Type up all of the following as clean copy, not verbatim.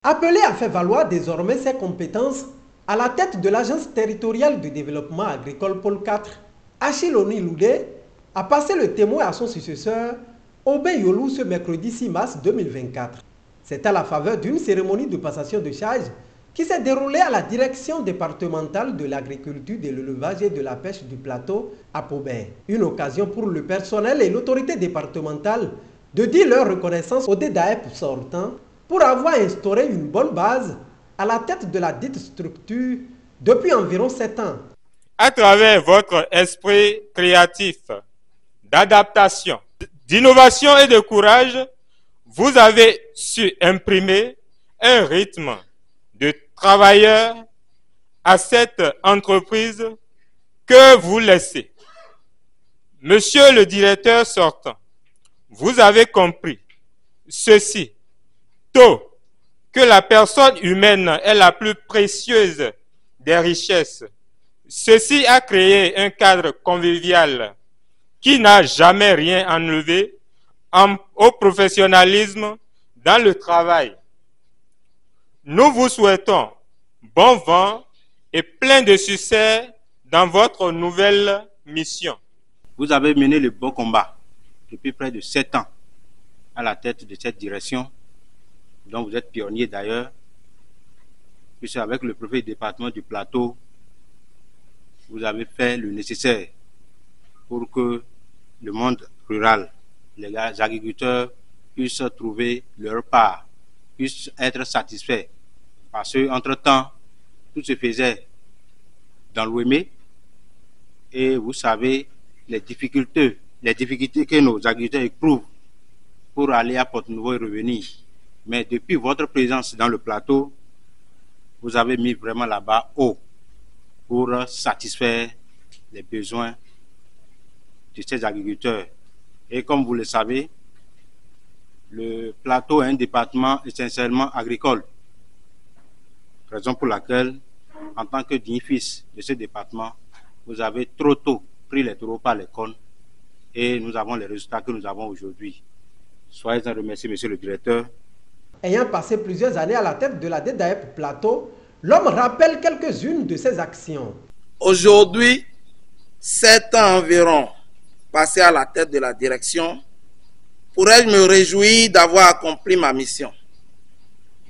Appelé à faire valoir désormais ses compétences à la tête de l'Agence territoriale de développement agricole Pôle 4, Achille Oni-Loudé a passé le témoin à son successeur, Aubin Yolou, ce mercredi 6 mars 2024. C'est à la faveur d'une cérémonie de passation de charge qui s'est déroulée à la direction départementale de l'agriculture, de l'élevage et de la pêche du plateau à Paubert. Une occasion pour le personnel et l'autorité départementale de dire leur reconnaissance au DDAEP sortant pour avoir instauré une bonne base à la tête de la dite structure depuis environ 7 ans. À travers votre esprit créatif, d'adaptation, d'innovation et de courage, vous avez su imprimer un rythme de travailleurs à cette entreprise que vous laissez. Monsieur le directeur sortant, vous avez compris ceci tôt, que la personne humaine est la plus précieuse des richesses. Ceci a créé un cadre convivial qui n'a jamais rien enlevé au professionnalisme dans le travail. Nous vous souhaitons bon vent et plein de succès dans votre nouvelle mission. Vous avez mené le bon combat depuis près de 7 ans à la tête de cette direction, dont vous êtes pionnier d'ailleurs, puisque avec le préfet du département du Plateau, vous avez fait le nécessaire pour que le monde rural, les agriculteurs puissent trouver leur part, puissent être satisfaits. Parce qu'entre-temps, tout se faisait dans l'Ouémé et vous savez les difficultés que nos agriculteurs éprouvent pour aller à Porte-Nouveau et revenir. Mais depuis votre présence dans le plateau, vous avez mis vraiment la barre haut pour satisfaire les besoins de ces agriculteurs. Et comme vous le savez, le plateau est un département essentiellement agricole. Raison pour laquelle, en tant que digne fils de ce département, vous avez trop tôt pris les taureaux par les cornes et nous avons les résultats que nous avons aujourd'hui. Soyez en remercié, monsieur le directeur. Ayant passé plusieurs années à la tête de la DDAEP Plateau, l'homme rappelle quelques-unes de ses actions. Aujourd'hui, 7 ans environ passés à la tête de la direction, pourrais-je me réjouir d'avoir accompli ma mission?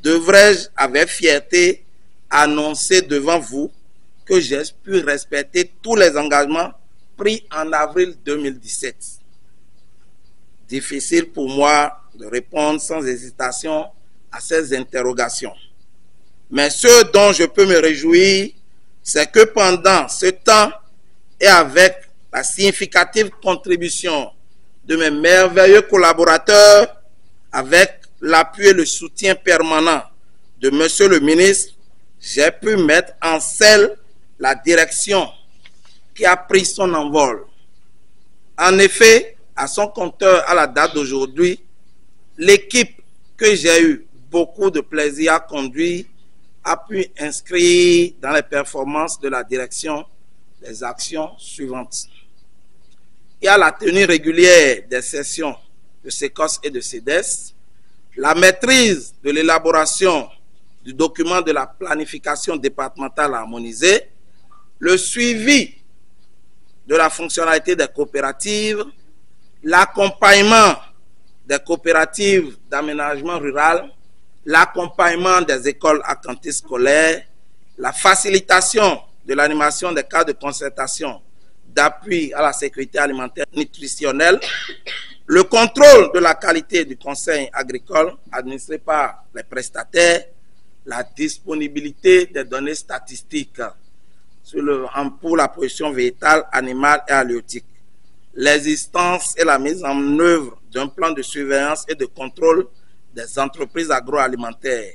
Devrais-je, avec fierté, annoncer devant vous que j'ai pu respecter tous les engagements pris en avril 2017? Difficile pour moi de répondre sans hésitation à ces interrogations. Mais ce dont je peux me réjouir, c'est que pendant ce temps et avec la significative contribution de mes merveilleux collaborateurs, avec l'appui et le soutien permanent de Monsieur le ministre, j'ai pu mettre en selle la direction qui a pris son envol. En effet, à son compteur à la date d'aujourd'hui, l'équipe que j'ai eu beaucoup de plaisir à conduire a pu inscrire dans les performances de la direction les actions suivantes. Il y a la tenue régulière des sessions de SECOS et de CEDES, la maîtrise de l'élaboration du document de la planification départementale harmonisée, le suivi de la fonctionnalité des coopératives, l'accompagnement des coopératives d'aménagement rural, l'accompagnement des écoles à cantine scolaire, la facilitation de l'animation des cas de concertation d'appui à la sécurité alimentaire nutritionnelle, le contrôle de la qualité du conseil agricole administré par les prestataires, la disponibilité des données statistiques pour la production végétale, animale et halieutique, l'existence et la mise en œuvre d'un plan de surveillance et de contrôle des entreprises agroalimentaires,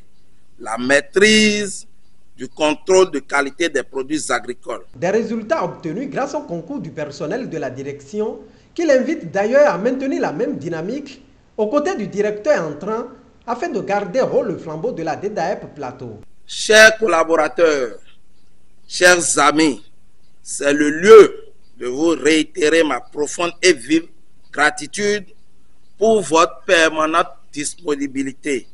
la maîtrise du contrôle de qualité des produits agricoles. Des résultats obtenus grâce au concours du personnel de la direction qui l'invite d'ailleurs à maintenir la même dynamique aux côtés du directeur entrant afin de garder haut le flambeau de la DDAEP Plateau. Chers collaborateurs, chers amis, c'est le lieu de vous réitérer ma profonde et vive gratitude pour votre permanente disponibilité,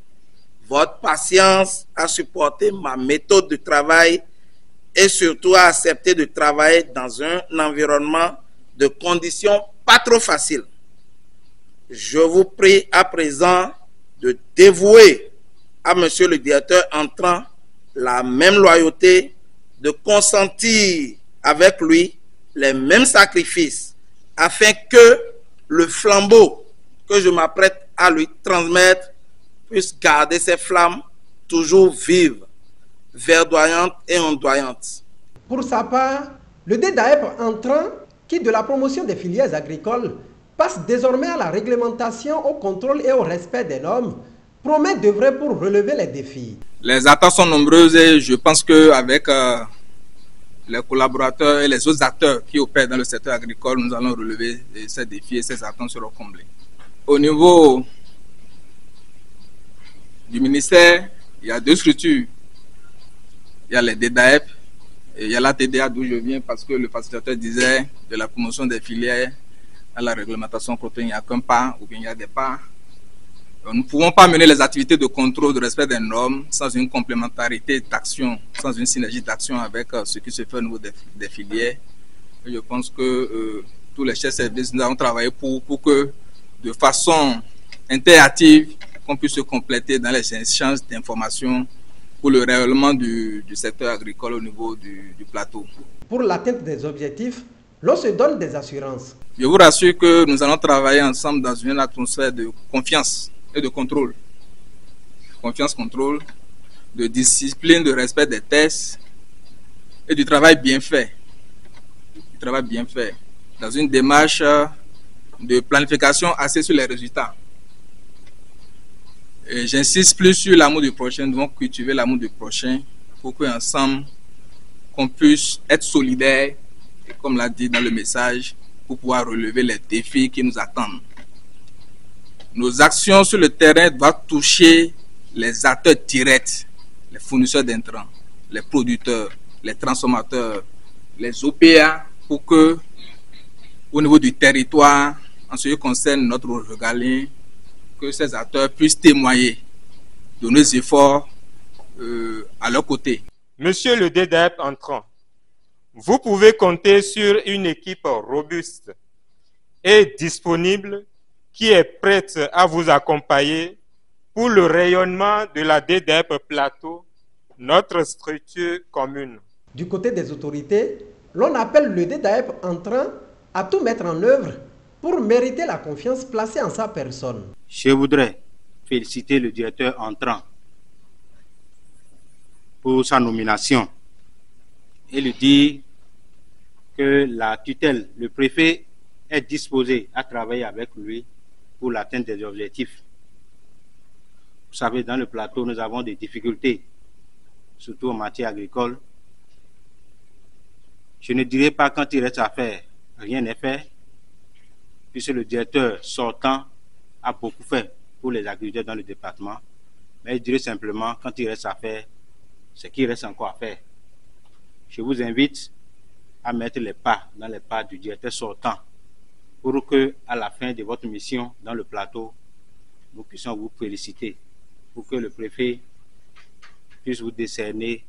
votre patience à supporter ma méthode de travail et surtout à accepter de travailler dans un environnement de conditions pas trop faciles. Je vous prie à présent de dévouer à Monsieur le directeur entrant la même loyauté, de consentir avec lui les mêmes sacrifices, afin que le flambeau que je m'apprête à lui transmettre puisse garder ses flammes toujours vives, verdoyantes et ondoyantes. Pour sa part, le DDAEP entrant, qui de la promotion des filières agricoles passe désormais à la réglementation, au contrôle et au respect des normes, promet d'œuvrer pour relever les défis. Les attentes sont nombreuses et je pense qu'avec les collaborateurs et les autres acteurs qui opèrent dans le secteur agricole, nous allons relever ces défis et ces attentes seront comblées. Au niveau du ministère, il y a deux structures. Il y a les DDAEP et il y a la TDA d'où je viens parce que le facilitateur disait de la promotion des filières à la réglementation côté, il n'y a qu'un pas ou bien il y a des pas. Nous ne pouvons pas mener les activités de contrôle, de respect des normes sans une complémentarité d'action, sans une synergie d'action avec ce qui se fait au niveau des filières. Et je pense que tous les chefs de service, nous avons travaillé pour que de façon interactive, qu'on puisse se compléter dans les échanges d'informations pour le rayonnement du secteur agricole au niveau du plateau. Pour l'atteinte des objectifs, l'on se donne des assurances. Je vous rassure que nous allons travailler ensemble dans une atmosphère de confiance et de contrôle. Confiance-contrôle, de discipline, de respect des tests et du travail bien fait. Du travail bien fait. Dans une démarche de planification axée sur les résultats. J'insiste plus sur l'amour du prochain, nous devons cultiver l'amour du prochain pour qu'ensemble, qu'on puisse être solidaires, et comme l'a dit dans le message, pour pouvoir relever les défis qui nous attendent. Nos actions sur le terrain doivent toucher les acteurs directs, les fournisseurs d'intrants, les producteurs, les transformateurs, les OPA, pour que, au niveau du territoire, en ce qui concerne notre régalien, que ces acteurs puissent témoigner de nos efforts à leur côté. Monsieur le DDAEP entrant, vous pouvez compter sur une équipe robuste et disponible qui est prête à vous accompagner pour le rayonnement de la DDAEP Plateau, notre structure commune. Du côté des autorités, l'on appelle le DDAEP entrant à tout mettre en œuvre pour mériter la confiance placée en sa personne. Je voudrais féliciter le directeur entrant pour sa nomination et lui dire que la tutelle, le préfet est disposé à travailler avec lui pour l'atteinte des objectifs. Vous savez, dans le plateau, nous avons des difficultés, surtout en matière agricole. Je ne dirais pas quand il reste à faire, rien n'est fait, puisque le directeur sortant a beaucoup fait pour les agriculteurs dans le département. Mais je dirais simplement, quand il reste à faire, c'est qu'il reste encore à faire. Je vous invite à mettre les pas dans les pas du directeur sortant pour que, à la fin de votre mission dans le plateau, nous puissions vous féliciter, pour que le préfet puisse vous décerner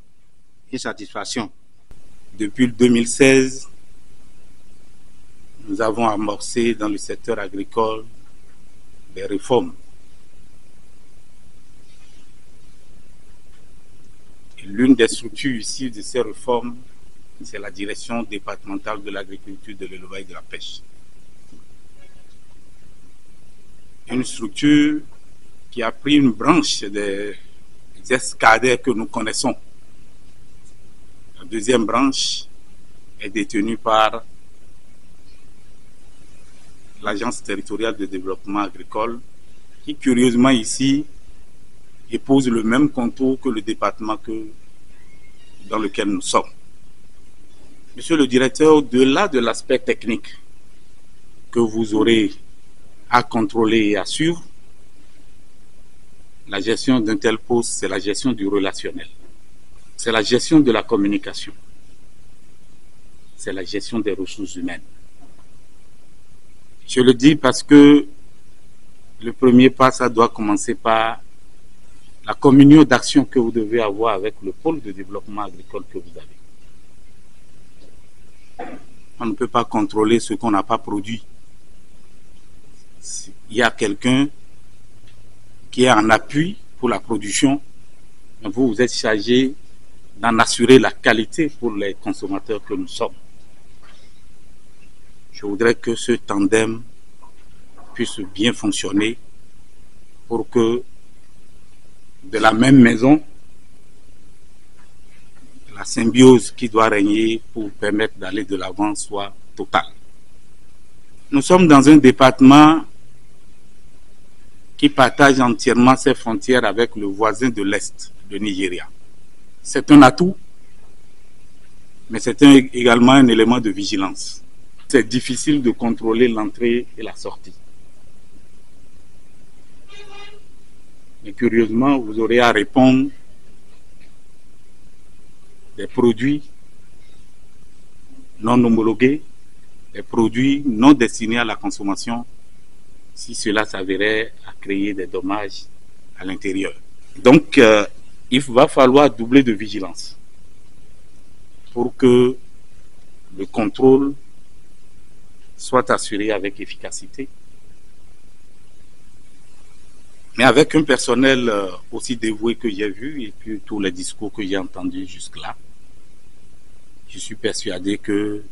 une satisfaction. Depuis 2016, nous avons amorcé dans le secteur agricole des réformes. L'une des structures issues de ces réformes, c'est la direction départementale de l'agriculture, de l'élevage et de la pêche. Une structure qui a pris une branche des escadères que nous connaissons. La deuxième branche est détenue par l'Agence territoriale de développement agricole, qui curieusement ici épouse le même contour que le département dans lequel nous sommes. Monsieur le directeur, au-delà de l'aspect technique que vous aurez à contrôler et à suivre, la gestion d'un tel poste, c'est la gestion du relationnel. C'est la gestion de la communication. C'est la gestion des ressources humaines. Je le dis parce que le premier pas, ça doit commencer par la communion d'action que vous devez avoir avec le pôle de développement agricole que vous avez. On ne peut pas contrôler ce qu'on n'a pas produit. Il y a quelqu'un qui est en appui pour la production, mais vous êtes chargé d'en assurer la qualité pour les consommateurs que nous sommes. Je voudrais que ce tandem puisse bien fonctionner pour que de la même maison, la symbiose qui doit régner pour permettre d'aller de l'avant soit totale. Nous sommes dans un département qui partage entièrement ses frontières avec le voisin de l'Est, le Nigeria. C'est un atout, mais c'est également un élément de vigilance. C'est difficile de contrôler l'entrée et la sortie. Mais curieusement, vous aurez à répondre des produits non homologués, des produits non destinés à la consommation, si cela s'avérait à créer des dommages à l'intérieur. Donc, il va falloir doubler de vigilance pour que le contrôle soit assuré avec efficacité, mais avec un personnel aussi dévoué que j'ai vu et puis tous les discours que j'ai entendus jusque-là. Je suis persuadé que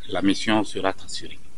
la mission sera assurée.